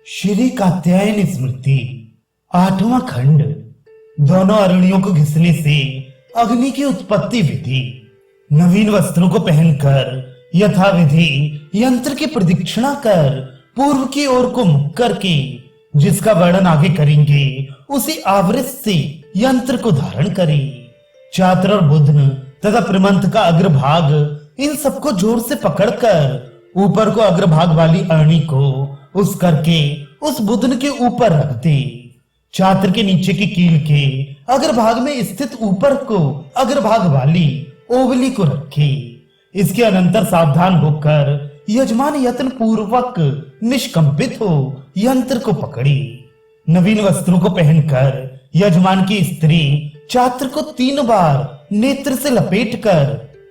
श्री कात्यायनी स्मृति 8वां खंड। दोनों अरणियों को घिसने से अग्नि की उत्पत्ति विधि। नवीन वस्त्रों को पहनकर यथाविधि यंत्र की प्रदक्षिणा कर पूर्व की ओर को मुख करके, जिसका वर्णन आगे करेंगे, उसी आवृत से यंत्र को धारण करे। चात्र और बुधन तथा प्रमंथ का अग्रभाग, इन सबको जोर से पकड़कर ऊपर को अग्रभाग वाली अरणी को उस करके उस बुधन के ऊपर रख दे। चात्र के नीचे की कील के अग्रभाग में स्थित ऊपर को अग्रभाग वाली ओवली को रखे। इसके अनंतर सावधान होकर यजमान यत्न पूर्वक निष्कंपित हो यंत्र को पकड़े। नवीन वस्त्रों को पहनकर यजमान की स्त्री चात्र को 3 बार नेत्र से लपेटकर,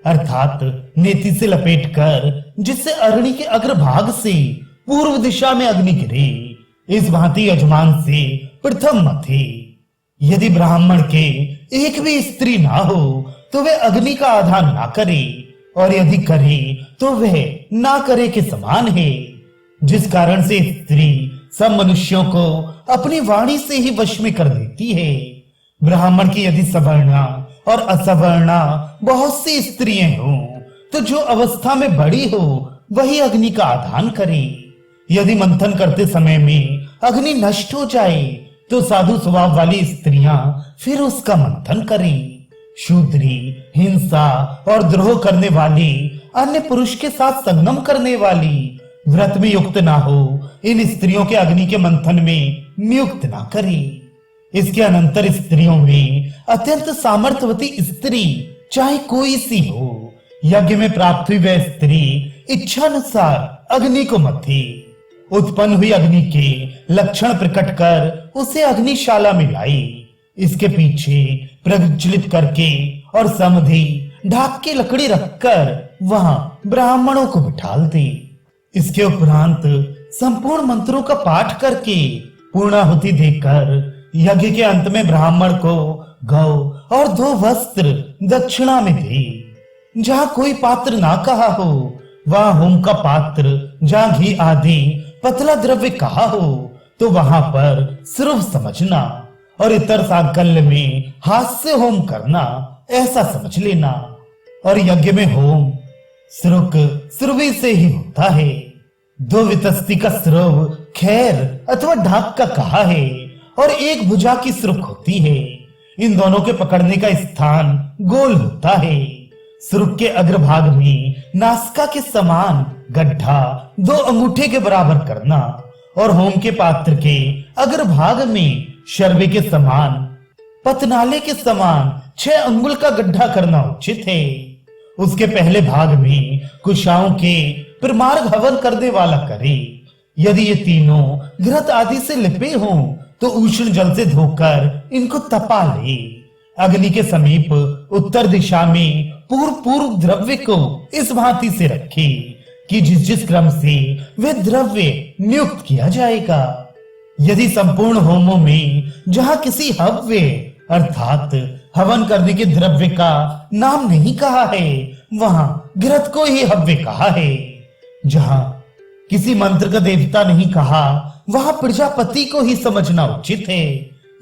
अर्थात नेति से लपेटकर, जिससे अरणी के अग्रभाग से पूर्व दिशा में अग्नि गिरे, इस भांति यजमान से प्रथम मथे। यदि ब्राह्मण के एक भी स्त्री ना हो तो वह अग्नि का आधान ना करे, और यदि करे तो वह ना करे के समान है। जिस कारण से स्त्री सब मनुष्यों को अपनी वाणी से ही वश में कर देती है। ब्राह्मण की यदि सवर्णा और असवर्णा बहुत सी स्त्रियां हों तो जो अवस्था में बड़ी हो वही अग्नि का आधान करे। यदि मंथन करते समय में अग्नि नष्ट हो जाए तो साधु स्वभाव वाली स्त्रियां फिर उसका मंथन करें। शूद्री, हिंसा और द्रोह करने वाली, अन्य पुरुष के साथ संगम करने वाली, व्रत में युक्त ना हो, इन स्त्रियों के अग्नि के मंथन में नियुक्त ना करे। इसके अनंतर स्त्रियों में अत्यंत सामर्थ्यवती स्त्री चाहे कोई सी हो, यज्ञ में प्राप्त हुई वह स्त्री इच्छानुसार अग्नि को मथे। उत्पन्न हुई अग्नि के लक्षण प्रकट कर उसे अग्निशाला में लाई। इसके पीछे प्रज्वलित करके और समधि ढाक के लकड़ी रखकर वहां ब्राह्मणों को बिठाल दे। इसके उपरांत संपूर्ण मंत्रों का पाठ करके पूर्णाहुति देकर यज्ञ के अंत में ब्राह्मण को गौ और 2 वस्त्र दक्षिणा में दे। जहां कोई पात्र ना कहा हो वहां होम का पात्र, जहां घी आदि पतला द्रव्य कहा हो तो वहां पर सिर्फ समझना, और इतर सांकल्य में हाथ से होम करना, ऐसा समझ लेना। और यज्ञ में होम श्रुक श्रुवी से ही होता है। 2 वितस्ती का श्रुव खैर अथवा ढाक का कहा है, और 1 भुजा की श्रुक होती है। इन दोनों के पकड़ने का स्थान गोल होता है। श्रुक के अग्रभाग में नासिका के समान गड्ढा 2 अंगूठे के बराबर करना, और होम के पात्र के अग्रभाग में शर्वे के समान, पतनाले के समान 6 अंगुल का गड्ढा करना उचित है। उसके पहले भाग में कुशाओं के प्रमार्ग हवन करने वाला करे। यदि ये तीनों घृत आदि से लिपे हों तो उष्ण जल से धोकर इनको तपा ले। अग्नि के समीप उत्तर दिशा में पूर्व द्रव्य को इस भांति से रखे कि जिस जिस क्रम से वह द्रव्य नियुक्त किया जाएगा। यदि संपूर्ण होमों में जहां किसी हव्य अर्थात हवन करने के द्रव्य का नाम नहीं कहा है वहां घृत को ही हव्य कहा है। जहां किसी मंत्र का देवता नहीं कहा वहां प्रजापति को ही समझना उचित है।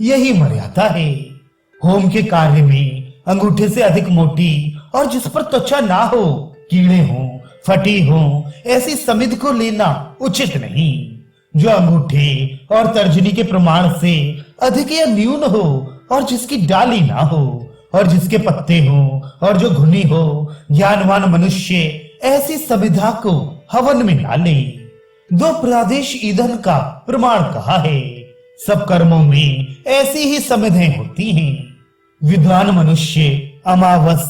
यही मर्यादा है। होम के कार्य में अंगूठे से अधिक मोटी और जिस पर त्वचा ना हो, कीड़े हों, फटी हो, ऐसी समिध को लेना उचित नहीं। जो अंगूठे और तर्जनी के प्रमाण से अधिक या न्यून हो, और जिसकी डाली ना हो, और जिसके पत्ते हो, और जो घुनी हो, ज्ञानवान मनुष्य ऐसी समिधा को हवन में ना ले। 2 प्रादेश ईंधन का प्रमाण कहा है। सब कर्मों में ऐसी ही समिधाएं होती हैं। विद्वान मनुष्य अमावस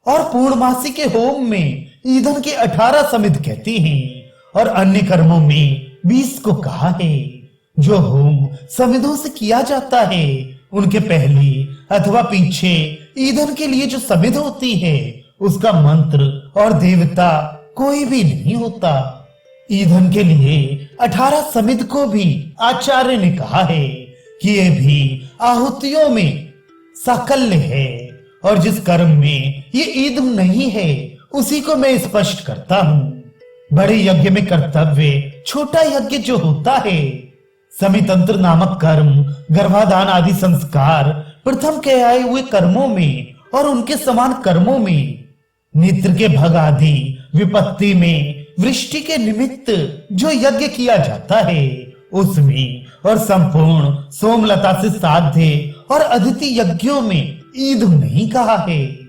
और पूर्णमासी के होम में ईंधन के 18 समिध कहते हैं, और अन्य कर्मों में 20 को कहा है। जो होम समिधों से किया जाता है उनके पहले अथवा पीछे ईंधन के लिए जो समिध होती है उसका मंत्र और देवता कोई भी नहीं होता। ईंधन के लिए 18 समिध को भी आचार्य ने कहा है कि ये भी आहुतियों में साकल्य है, और जिस कर्म में ये ईंधन नहीं है उसी को मैं स्पष्ट करता हूं। बड़े यज्ञ में कर्तव्य छोटा यज्ञ जो होता है। समितंत्र नामक कर्म, गर्भाधान आदि संस्कार प्रथम के आए हुए कर्मों में और उनके समान कर्मों में, नेत्र के भग आदि विपत्ति में वृष्टि के निमित्त जो यज्ञ किया जाता है उसमें, और संपूर्ण सोमलता से साध्य और अदिति यज्ञों में ईद नहीं कहा है।